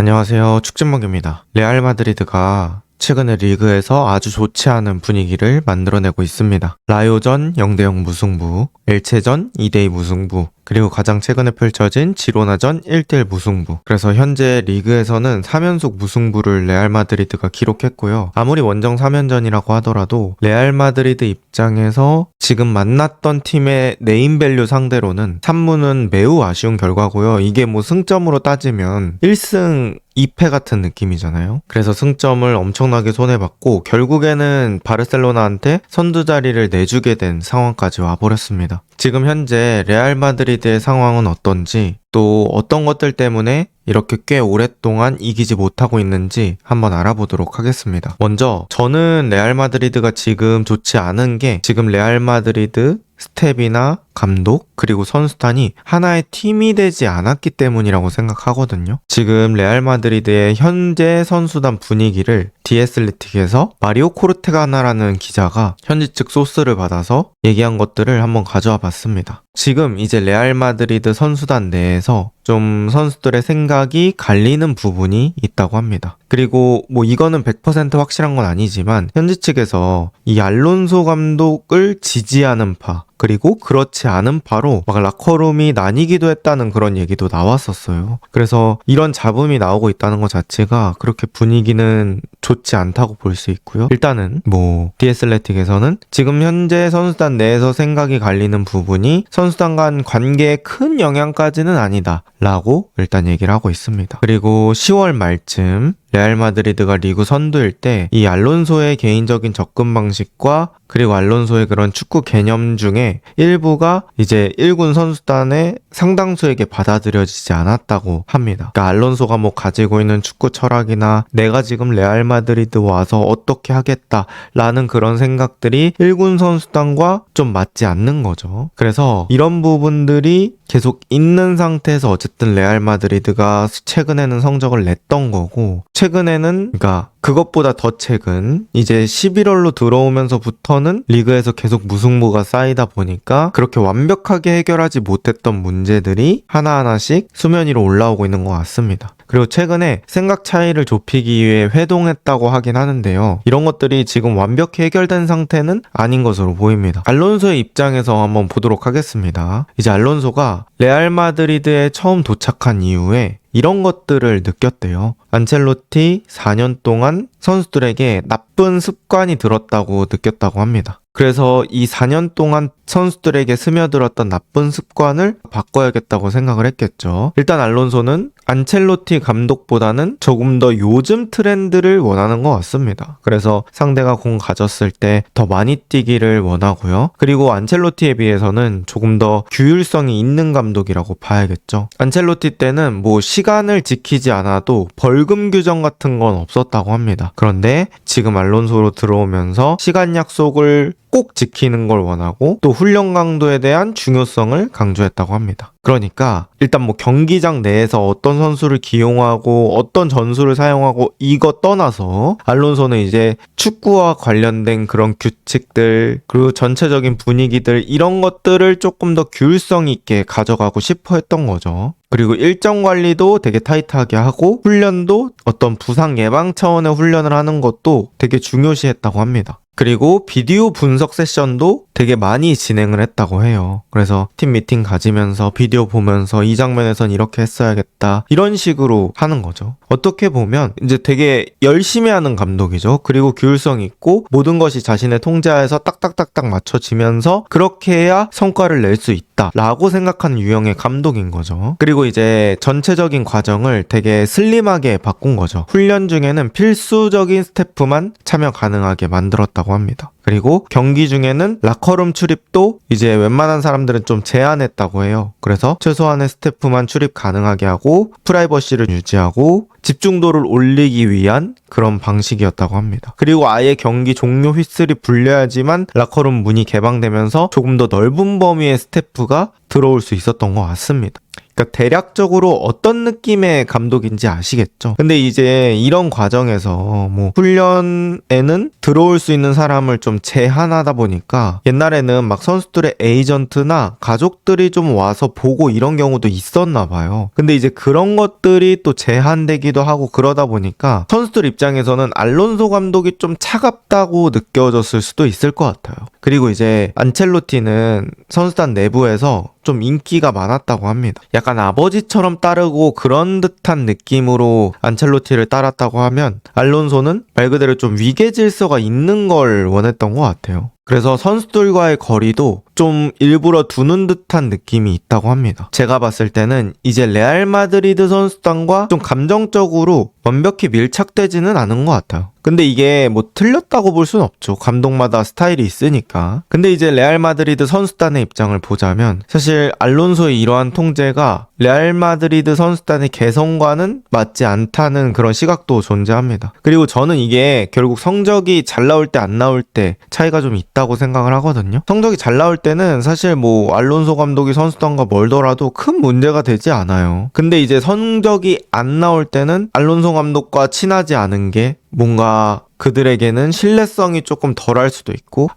안녕하세요. 축진먹입니다. 레알 마드리드가 최근에 리그에서 아주 좋지 않은 분위기를 만들어내고 있습니다. 라요전 0대0 무승부, 엘체전 2대2 무승부, 그리고 가장 최근에 펼쳐진 지로나전 1대1 무승부. 그래서 현재 리그에서는 3연속 무승부를 레알 마드리드가 기록했고요. 아무리 원정 3연전이라고 하더라도 레알 마드리드 입장에서 지금 만났던 팀의 네임밸류 상대로는 3무는 매우 아쉬운 결과고요. 이게 뭐 승점으로 따지면 1승 2패 같은 느낌이잖아요. 그래서 승점을 엄청나게 손해봤고 결국에는 바르셀로나한테 선두 자리를 내주게 된 상황까지 와버렸습니다. 지금 현재 레알 마드리드의 상황은 어떤지, 또 어떤 것들 때문에 이렇게 꽤 오랫동안 이기지 못하고 있는지 한번 알아보도록 하겠습니다. 먼저 저는 레알 마드리드가 지금 좋지 않은 게, 지금 레알 마드리드 스텝이나 감독 그리고 선수단이 하나의 팀이 되지 않았기 때문이라고 생각하거든요. 지금 레알 마드리드의 현재 선수단 분위기를 디애슬레틱에서 마리오 코르테가나라는 기자가 현지 측 소스를 받아서 얘기한 것들을 한번 가져와 봤습니다. 지금 이제 레알 마드리드 선수단 내에서 좀 선수들의 생각이 갈리는 부분이 있다고 합니다. 그리고 뭐 이거는 100% 확실한 건 아니지만 현지 측에서 이 알론소 감독을 지지하는 파, 그리고 그렇지 않은 파로 막 라커룸이 나뉘기도 했다는 그런 얘기도 나왔었어요. 그래서 이런 잡음이 나오고 있다는 것 자체가 그렇게 분위기는 좋지 않다고 볼 수 있고요. 일단은 뭐 디애슬레틱에서는 지금 현재 선수단 내에서 생각이 갈리는 부분이 선수단 간 관계에 큰 영향까지는 아니다 라고 일단 얘기를 하고 있습니다. 그리고 10월 말쯤 레알 마드리드가 리그 선두일 때 이 알론소의 개인적인 접근 방식과 그리고 알론소의 그런 축구 개념 중에 일부가 이제 1군 선수단의 상당수에게 받아들여지지 않았다고 합니다. 그러니까 알론소가 뭐 가지고 있는 축구 철학이나 내가 지금 레알 마드리드 와서 어떻게 하겠다라는 그런 생각들이 1군 선수단과 좀 맞지 않는 거죠. 그래서 이런 부분들이 계속 있는 상태에서 어쨌든 레알 마드리드가 최근에는 성적을 냈던 거고, 최근에는 그러니까 그것보다 더 최근 이제 11월로 들어오면서부터는 리그에서 계속 무승부가 쌓이다 보니까 그렇게 완벽하게 해결하지 못했던 문제들이 하나하나씩 수면 위로 올라오고 있는 것 같습니다. 그리고 최근에 생각 차이를 좁히기 위해 회동했다고 하긴 하는데요. 이런 것들이 지금 완벽히 해결된 상태는 아닌 것으로 보입니다. 알론소의 입장에서 한번 보도록 하겠습니다. 이제 알론소가 레알 마드리드에 처음 도착한 이후에 이런 것들을 느꼈대요. 안첼로티 4년 동안 선수들에게 나쁜 습관이 들었다고 느꼈다고 합니다. 그래서 이 4년 동안 선수들에게 스며들었던 나쁜 습관을 바꿔야겠다고 생각을 했겠죠. 일단 알론소는 안첼로티 감독보다는 조금 더 요즘 트렌드를 원하는 것 같습니다. 그래서 상대가 공 가졌을 때 더 많이 뛰기를 원하고요. 그리고 안첼로티에 비해서는 조금 더 규율성이 있는 감독이라고 봐야겠죠. 안첼로티 때는 뭐 시간을 지키지 않아도 벌금 규정 같은 건 없었다고 합니다. 그런데 지금 알론소로 들어오면서 시간 약속을 꼭 지키는 걸 원하고 또 훈련 강도에 대한 중요성을 강조했다고 합니다. 그러니까 일단 뭐 경기장 내에서 어떤 선수를 기용하고 어떤 전술을 사용하고 이거 떠나서 알론소는 이제 축구와 관련된 그런 규칙들 그리고 전체적인 분위기들 이런 것들을 조금 더 규율성 있게 가져가고 싶어 했던 거죠. 그리고 일정 관리도 되게 타이트하게 하고 훈련도 어떤 부상 예방 차원의 훈련을 하는 것도 되게 중요시했다고 합니다. 그리고 비디오 분석 세션도 되게 많이 진행을 했다고 해요. 그래서 팀 미팅 가지면서 비디오 보면서 이 장면에선 이렇게 했어야겠다 이런 식으로 하는 거죠. 어떻게 보면 이제 되게 열심히 하는 감독이죠. 그리고 규율성 있고 모든 것이 자신의 통제하에서 딱딱딱딱 맞춰지면서 그렇게 해야 성과를 낼 수 있다 라고 생각하는 유형의 감독인 거죠. 그리고 이제 전체적인 과정을 되게 슬림하게 바꾼 거죠. 훈련 중에는 필수적인 스태프만 참여 가능하게 만들었다고 합니다. 그리고 경기 중에는 라커룸 출입도 이제 웬만한 사람들은 좀 제한했다고 해요. 그래서 최소한의 스태프만 출입 가능하게 하고 프라이버시를 유지하고 집중도를 올리기 위한 그런 방식이었다고 합니다. 그리고 아예 경기 종료 휘슬이 불려야지만 라커룸 문이 개방되면서 조금 더 넓은 범위의 스태프가 들어올 수 있었던 것 같습니다. 그러니까 대략적으로 어떤 느낌의 감독인지 아시겠죠? 근데 이제 이런 과정에서 뭐 훈련에는 들어올 수 있는 사람을 좀 제한하다 보니까 옛날에는 막 선수들의 에이전트나 가족들이 좀 와서 보고 이런 경우도 있었나 봐요. 근데 이제 그런 것들이 또 제한되기도 하고 그러다 보니까 선수들 입장에서는 알론소 감독이 좀 차갑다고 느껴졌을 수도 있을 것 같아요. 그리고 이제 안첼로티는 선수단 내부에서 좀 인기가 많았다고 합니다. 약간 아버지처럼 따르고 그런 듯한 느낌으로 안첼로티를 따랐다고 하면 알론소는 말 그대로 좀 위계 질서가 있는 걸 원했던 것 같아요. 그래서 선수들과의 거리도 좀 일부러 두는 듯한 느낌이 있다고 합니다. 제가 봤을 때는 이제 레알 마드리드 선수단과 좀 감정적으로 완벽히 밀착되지는 않은 것 같아요. 근데 이게 뭐 틀렸다고 볼 순 없죠. 감독마다 스타일이 있으니까. 근데 이제 레알 마드리드 선수단의 입장을 보자면 사실 알론소의 이러한 통제가 레알 마드리드 선수단의 개성과는 맞지 않다는 그런 시각도 존재합니다. 그리고 저는 이게 결국 성적이 잘 나올 때 안 나올 때 차이가 좀 있다고 생각을 하거든요. 성적이 잘 나올 때는 사실 뭐 알론소 감독이 선수단과 멀더라도 큰 문제가 되지 않아요. 근데 이제 성적이 안 나올 때는 알론소 감독과 친하지 않은 게 뭔가 그들에게는 신뢰성이 조금 덜할 수도 있고,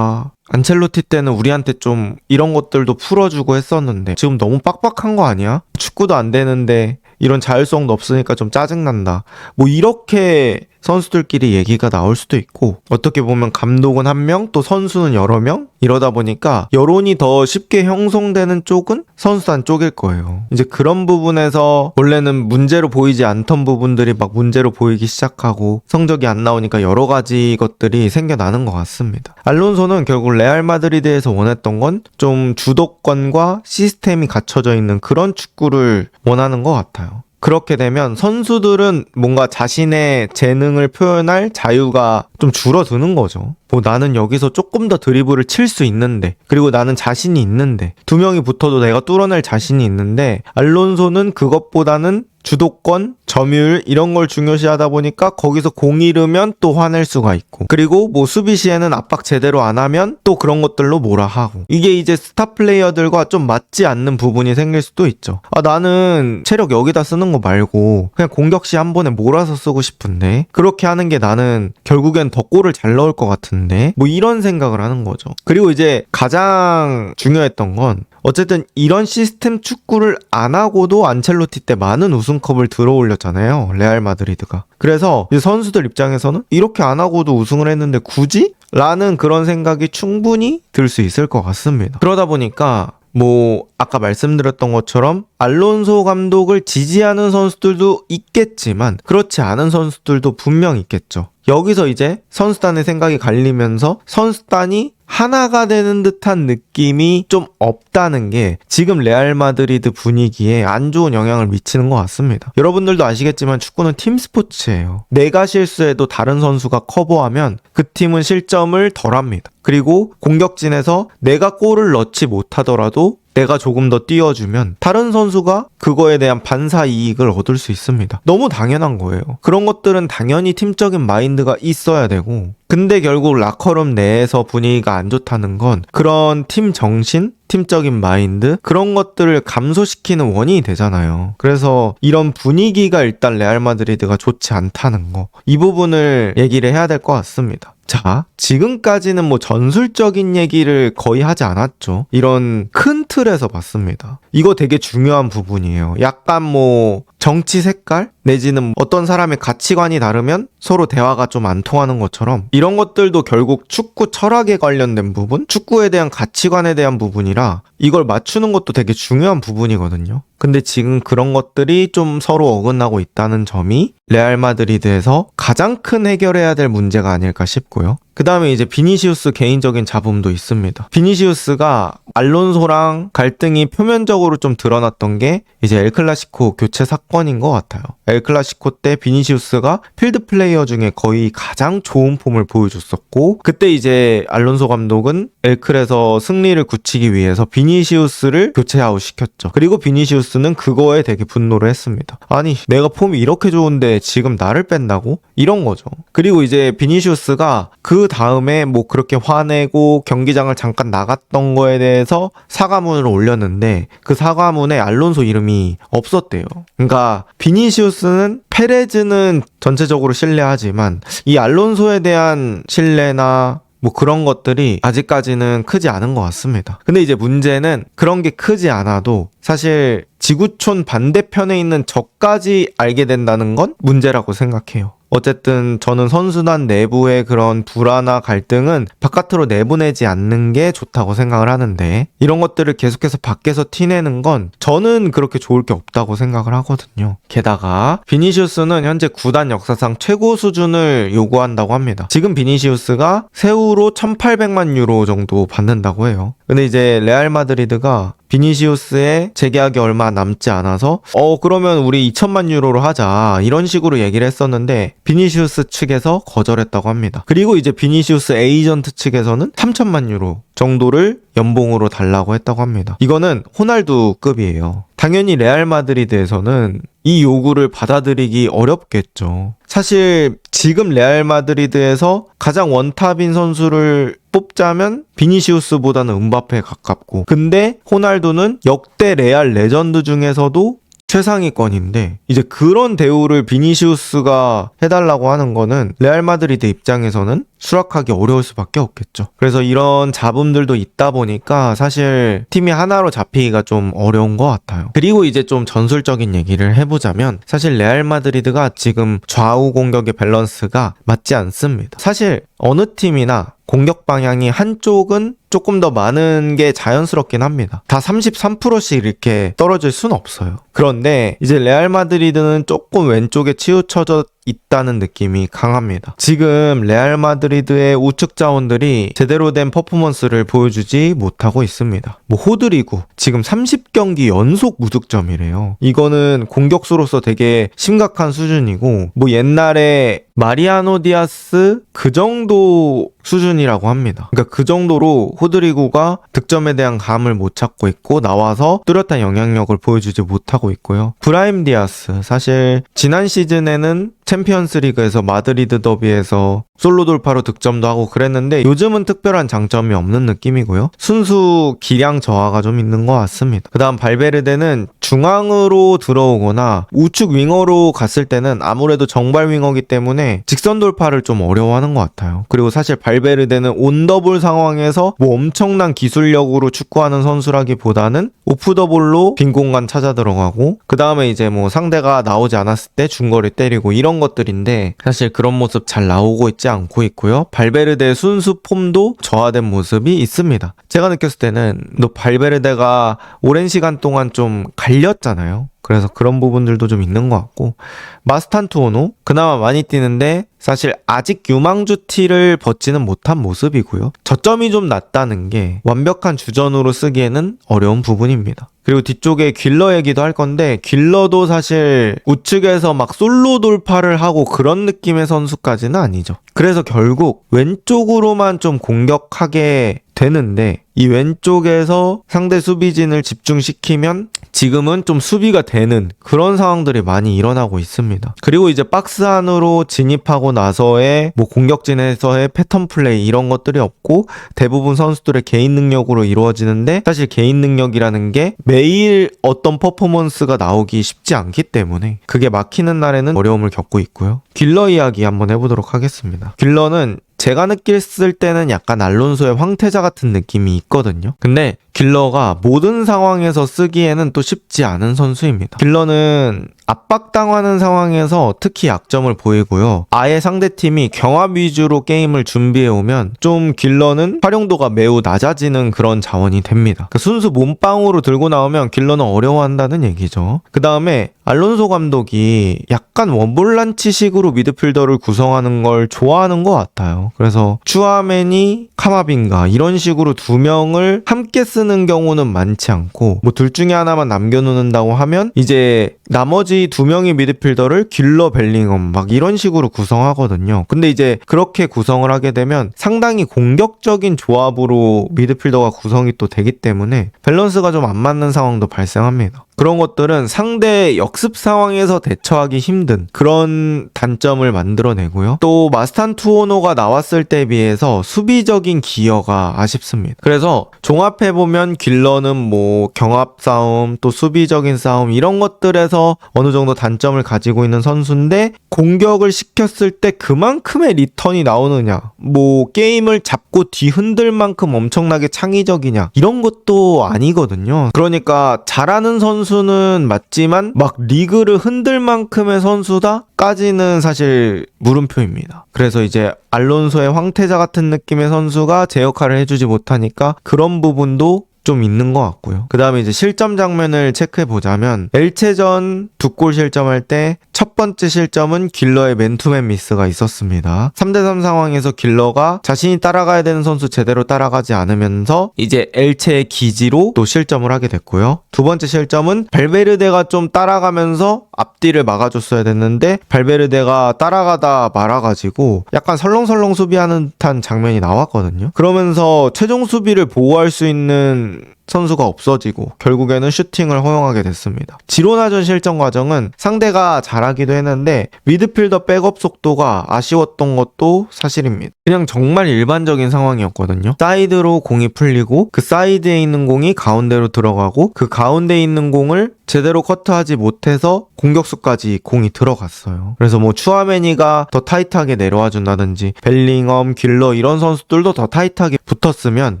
안첼로티 때는 우리한테 좀 이런 것들도 풀어주고 했었는데 지금 너무 빡빡한 거 아니야? 축구도 안 되는데 이런 자율성도 없으니까 좀 짜증난다. 뭐 이렇게 선수들끼리 얘기가 나올 수도 있고, 어떻게 보면 감독은 한 명, 또 선수는 여러 명? 이러다 보니까 여론이 더 쉽게 형성되는 쪽은 선수단 쪽일 거예요. 이제 그런 부분에서 원래는 문제로 보이지 않던 부분들이 막 문제로 보이기 시작하고 성적이 안 나오니까 여러 가지 것들이 생겨나는 것 같습니다. 알론소는 결국 레알 마드리드에서 원했던 건 좀 주도권과 시스템이 갖춰져 있는 그런 축구를 원하는 것 같아요. 그렇게 되면 선수들은 뭔가 자신의 재능을 표현할 자유가 좀 줄어드는 거죠. 뭐 나는 여기서 조금 더 드리블을 칠 수 있는데, 그리고 나는 자신이 있는데, 두 명이 붙어도 내가 뚫어낼 자신이 있는데, 알론소는 그것보다는 주도권, 점유율 이런 걸 중요시하다 보니까 거기서 공 잃으면 또 화낼 수가 있고, 그리고 뭐 수비 시에는 압박 제대로 안 하면 또 그런 것들로 뭐라 하고, 이게 이제 스타 플레이어들과 좀 맞지 않는 부분이 생길 수도 있죠. 나는 체력 여기다 쓰는 거 말고 그냥 공격 시 한 번에 몰아서 쓰고 싶은데 그렇게 하는 게 나는 결국엔 더 골을 잘 넣을 것 같은데, 뭐 이런 생각을 하는 거죠. 그리고 이제 가장 중요했던 건 어쨌든 이런 시스템 축구를 안 하고도 안첼로티 때 많은 우승컵을 들어올렸잖아요, 레알 마드리드가. 그래서 이제 선수들 입장에서는 이렇게 안 하고도 우승을 했는데 굳이? 라는 그런 생각이 충분히 들 수 있을 것 같습니다. 그러다 보니까 뭐 아까 말씀드렸던 것처럼 알론소 감독을 지지하는 선수들도 있겠지만 그렇지 않은 선수들도 분명 있겠죠. 여기서 이제 선수단의 생각이 갈리면서 선수단이 하나가 되는 듯한 느낌이 좀 없다는 게 지금 레알 마드리드 분위기에 안 좋은 영향을 미치는 것 같습니다. 여러분들도 아시겠지만 축구는 팀 스포츠예요. 내가 실수해도 다른 선수가 커버하면 그 팀은 실점을 덜합니다. 그리고 공격진에서 내가 골을 넣지 못하더라도 내가 조금 더 띄워주면 다른 선수가 그거에 대한 반사 이익을 얻을 수 있습니다. 너무 당연한 거예요. 그런 것들은 당연히 팀적인 마인드가 있어야 되고, 근데 결국 라커룸 내에서 분위기가 안 좋다는 건 그런 팀 정신, 팀적인 마인드, 그런 것들을 감소시키는 원인이 되잖아요. 그래서 이런 분위기가 일단 레알 마드리드가 좋지 않다는 거, 이 부분을 얘기를 해야 될 것 같습니다. 자, 지금까지는 뭐 전술적인 얘기를 거의 하지 않았죠. 이런 큰 틀에서 봤습니다. 이거 되게 중요한 부분이에요. 약간 뭐 정치 색깔? 내지는 어떤 사람의 가치관이 다르면 서로 대화가 좀 안 통하는 것처럼 이런 것들도 결국 축구 철학에 관련된 부분? 축구에 대한 가치관에 대한 부분이라 이걸 맞추는 것도 되게 중요한 부분이거든요. 근데 지금 그런 것들이 좀 서로 어긋나고 있다는 점이 레알 마드리드에서 가장 큰 해결해야 될 문제가 아닐까 싶고요. 그 다음에 이제 비니시우스 개인적인 잡음도 있습니다. 비니시우스가 알론소랑 갈등이 표면적으로 좀 드러났던 게 이제 엘클라시코 교체 사건인 것 같아요. 엘클라시코 때 비니시우스가 필드 플레이어 중에 거의 가장 좋은 폼을 보여줬었고, 그때 이제 알론소 감독은 엘클에서 승리를 굳히기 위해서 비니시우스 비니시우스를 교체 아웃 시켰죠. 그리고 비니시우스는 그거에 되게 분노를 했습니다. 아니 내가 폼이 이렇게 좋은데 지금 나를 뺀다고? 이런 거죠. 그리고 이제 비니시우스가 그 다음에 뭐 그렇게 화내고 경기장을 잠깐 나갔던 거에 대해서 사과문을 올렸는데 그 사과문에 알론소 이름이 없었대요. 그러니까 비니시우스는 페레즈는 전체적으로 신뢰하지만 이 알론소에 대한 신뢰나 뭐 그런 것들이 아직까지는 크지 않은 것 같습니다. 근데 이제 문제는 그런 게 크지 않아도 사실 지구촌 반대편에 있는 저까지 알게 된다는 건 문제라고 생각해요. 어쨌든 저는 선수단 내부의 그런 불화나 갈등은 바깥으로 내보내지 않는 게 좋다고 생각을 하는데 이런 것들을 계속해서 밖에서 티내는 건 저는 그렇게 좋을 게 없다고 생각을 하거든요. 게다가 비니시우스는 현재 구단 역사상 최고 수준을 요구한다고 합니다. 지금 비니시우스가 세후로 1800만 유로 정도 받는다고 해요. 근데 이제 레알 마드리드가 비니시우스의 재계약이 얼마 남지 않아서 그러면 우리 2천만 유로로 하자 이런 식으로 얘기를 했었는데 비니시우스 측에서 거절했다고 합니다. 그리고 이제 비니시우스 에이전트 측에서는 3천만 유로 정도를 연봉으로 달라고 했다고 합니다. 이거는 호날두급이에요. 당연히 레알 마드리드에서는 이 요구를 받아들이기 어렵겠죠. 사실 지금 레알 마드리드에서 가장 원탑인 선수를 뽑자면 비니시우스보다는 음바페에 가깝고 근데 호날두는 역대 레알 레전드 중에서도 최상위권인데 이제 그런 대우를 비니시우스가 해달라고 하는 거는 레알 마드리드 입장에서는 수락하기 어려울 수밖에 없겠죠. 그래서 이런 잡음들도 있다 보니까 사실 팀이 하나로 잡히기가 좀 어려운 것 같아요. 그리고 이제 좀 전술적인 얘기를 해보자면 사실 레알 마드리드가 지금 좌우 공격의 밸런스가 맞지 않습니다. 사실 어느 팀이나 공격 방향이 한쪽은 조금 더 많은 게 자연스럽긴 합니다. 다 33%씩 이렇게 떨어질 순 없어요. 그런데 이제 레알 마드리드는 조금 왼쪽에 치우쳐져 있다는 느낌이 강합니다. 지금 레알 마드리드의 우측 자원들이 제대로 된 퍼포먼스를 보여주지 못하고 있습니다. 뭐 호드리구 지금 30경기 연속 무득점이래요. 이거는 공격수로서 되게 심각한 수준이고 뭐 옛날에 마리아노 디아스 그 정도 수준이라고 합니다. 그러니까 그 정도로 호드리구가 득점에 대한 감을 못 찾고 있고 나와서 뚜렷한 영향력을 보여주지 못하고 있고요. 브라임 디아스 사실 지난 시즌에는 챔피언스 리그에서 마드리드 더비에서 솔로 돌파로 득점도 하고 그랬는데 요즘은 특별한 장점이 없는 느낌이고요. 순수 기량 저하가 좀 있는 것 같습니다. 그 다음 발베르데는 중앙으로 들어오거나 우측 윙어로 갔을 때는 아무래도 정발 윙어기 때문에 직선 돌파를 좀 어려워하는 것 같아요. 그리고 사실 발베르데는 온더볼 상황에서 뭐 엄청난 기술력으로 축구하는 선수라기보다는 오프더볼로 빈 공간 찾아 들어가고 그 다음에 이제 뭐 상대가 나오지 않았을 때 중거리 때리고 이런 것들인데 사실 그런 모습 잘 나오고 있지 않고 있고요. 발베르데의 순수 폼도 저하된 모습이 있습니다. 제가 느꼈을 때는 너 발베르데가 오랜 시간 동안 좀 갈렸잖아요. 그래서 그런 부분들도 좀 있는 것 같고 마스탄투오노 그나마 많이 뛰는데 사실 아직 유망주 티를 벗지는 못한 모습이고요. 저점이 좀 낮다는 게 완벽한 주전으로 쓰기에는 어려운 부분입니다. 그리고 뒤쪽에 길러 얘기도 할 건데 길러도 사실 우측에서 막 솔로 돌파를 하고 그런 느낌의 선수까지는 아니죠. 그래서 결국 왼쪽으로만 좀 공격하게 되는데 이 왼쪽에서 상대 수비진을 집중시키면 지금은 좀 수비가 되는 그런 상황들이 많이 일어나고 있습니다. 그리고 이제 박스 안으로 진입하고 나서의 뭐 공격진에서의 패턴 플레이 이런 것들이 없고 대부분 선수들의 개인 능력으로 이루어지는데 사실 개인 능력이라는 게 매일 어떤 퍼포먼스가 나오기 쉽지 않기 때문에 그게 막히는 날에는 어려움을 겪고 있고요. 길러 이야기 한번 해보도록 하겠습니다. 길러는 제가 느꼈을 때는 약간 알론소의 황태자 같은 느낌이 있거든요. 근데 길러가 모든 상황에서 쓰기에는 또 쉽지 않은 선수입니다. 길러는 압박당하는 상황에서 특히 약점을 보이고요. 아예 상대팀이 경합 위주로 게임을 준비해오면 좀 길러는 활용도가 매우 낮아지는 그런 자원이 됩니다. 그러니까 순수 몸빵으로 들고 나오면 길러는 어려워한다는 얘기죠. 그 다음에 알론소 감독이 약간 원볼란치식으로 미드필더를 구성하는 걸 좋아하는 것 같아요. 그래서 추아멘이 카마빈가 이런 식으로 두 명을 함께 쓰는 경우는 많지 않고 뭐 둘 중에 하나만 남겨놓는다고 하면 이제 나머지 나머지 2명의 미드필더를 길러, 벨링엄 막 이런 식으로 구성하거든요. 근데 이제 그렇게 구성을 하게 되면 상당히 공격적인 조합으로 미드필더가 구성이 또 되기 때문에 밸런스가 좀 안 맞는 상황도 발생합니다. 그런 것들은 상대 역습 상황에서 대처하기 힘든 그런 단점을 만들어내고요. 또 마스탄 투오노가 나왔을 때에 비해서 수비적인 기여가 아쉽습니다. 그래서 종합해보면 길러는 뭐 경합 싸움, 또 수비적인 싸움 이런 것들에서 어느 정도 단점을 가지고 있는 선수인데 공격을 시켰을 때 그만큼의 리턴이 나오느냐, 뭐 게임을 잡고 뒤흔들 만큼 엄청나게 창의적이냐 이런 것도 아니거든요. 그러니까 잘하는 선수는 맞지만 막 리그를 흔들 만큼의 선수다까지는 사실 물음표입니다. 그래서 이제 알론소의 황태자 같은 느낌의 선수가 제 역할을 해주지 못하니까 그런 부분도 좀 있는 것 같고요. 그 다음에 이제 실점 장면을 체크해 보자면 엘체전 2골 실점할 때 첫 번째 실점은 길러의 맨투맨 미스가 있었습니다. 3대3 상황에서 길러가 자신이 따라가야 되는 선수 제대로 따라가지 않으면서 이제 엘체의 기지로 또 실점을 하게 됐고요. 두 번째 실점은 발베르데가 좀 따라가면서 앞뒤를 막아줬어야 됐는데 발베르데가 따라가다 말아가지고 약간 설렁설렁 수비하는 듯한 장면이 나왔거든요. 그러면서 최종 수비를 보호할 수 있는 선수가 없어지고 결국에는 슈팅을 허용하게 됐습니다. 지로나전 실점 과정은 상대가 잘하기도 했는데 미드필더 백업 속도가 아쉬웠던 것도 사실입니다. 그냥 정말 일반적인 상황이었거든요. 사이드로 공이 풀리고 그 사이드에 있는 공이 가운데로 들어가고 그 가운데에 있는 공을 제대로 커트하지 못해서 공격수까지 공이 들어갔어요. 그래서 뭐 추아메니가 더 타이트하게 내려와 준다든지 벨링엄, 길러 이런 선수들도 더 타이트하게 붙었으면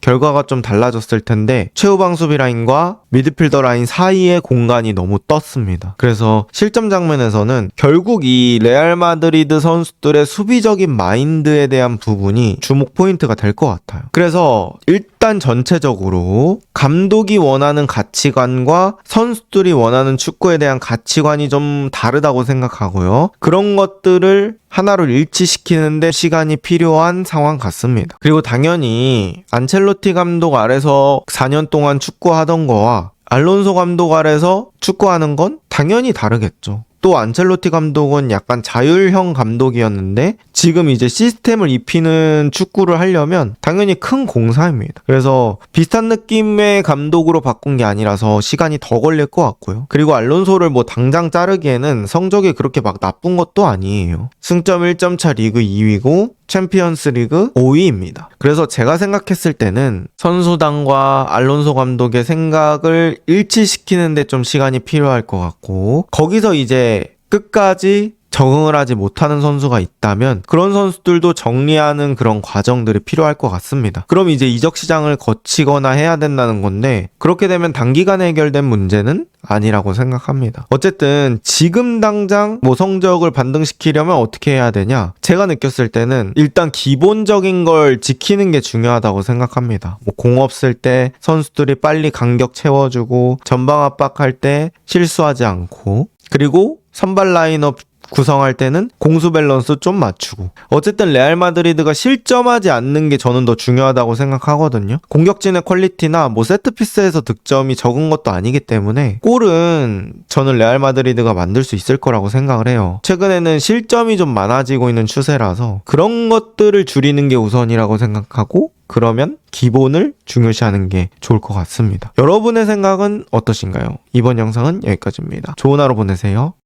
결과가 좀 달라졌을 텐데 최후방 수비 라인과 미드필더 라인 사이에 공간이 너무 떴습니다. 그래서 실점 장면에서는 결국 이 레알 마드리드 선수들의 수비적인 마인드에 대한 부분이 주목 포인트가 될 것 같아요. 그래서 일단 전체적으로 감독이 원하는 가치관과 선수들이 원하는 축구에 대한 가치관이 좀 다르다고 생각하고요. 그런 것들을 하나로 일치시키는데 시간이 필요한 상황 같습니다. 그리고 당연히 안첼로티 감독 아래서 4년 동안 축구하던 거와 알론소 감독 아래서 축구하는 건 당연히 다르겠죠. 또 안첼로티 감독은 약간 자율형 감독이었는데 지금 이제 시스템을 입히는 축구를 하려면 당연히 큰 공사입니다. 그래서 비슷한 느낌의 감독으로 바꾼 게 아니라서 시간이 더 걸릴 것 같고요. 그리고 알론소를 뭐 당장 자르기에는 성적이 그렇게 막 나쁜 것도 아니에요. 승점 1점 차 리그 2위고 챔피언스 리그 5위입니다. 그래서 제가 생각했을 때는 선수단과 알론소 감독의 생각을 일치시키는데 좀 시간이 필요할 것 같고 거기서 이제 끝까지 적응을 하지 못하는 선수가 있다면 그런 선수들도 정리하는 그런 과정들이 필요할 것 같습니다. 그럼 이제 이적 시장을 거치거나 해야 된다는 건데 그렇게 되면 단기간에 해결된 문제는 아니라고 생각합니다. 어쨌든 지금 당장 뭐 성적을 반등시키려면 어떻게 해야 되냐? 제가 느꼈을 때는 일단 기본적인 걸 지키는 게 중요하다고 생각합니다. 뭐 공 없을 때 선수들이 빨리 간격 채워주고 전방 압박할 때 실수하지 않고 그리고 선발 라인업 구성할 때는 공수 밸런스 좀 맞추고 어쨌든 레알 마드리드가 실점하지 않는 게 저는 더 중요하다고 생각하거든요. 공격진의 퀄리티나 뭐 세트피스에서 득점이 적은 것도 아니기 때문에 골은 저는 레알 마드리드가 만들 수 있을 거라고 생각을 해요. 최근에는 실점이 좀 많아지고 있는 추세라서 그런 것들을 줄이는 게 우선이라고 생각하고 그러면 기본을 중요시하는 게 좋을 것 같습니다. 여러분의 생각은 어떠신가요? 이번 영상은 여기까지입니다. 좋은 하루 보내세요.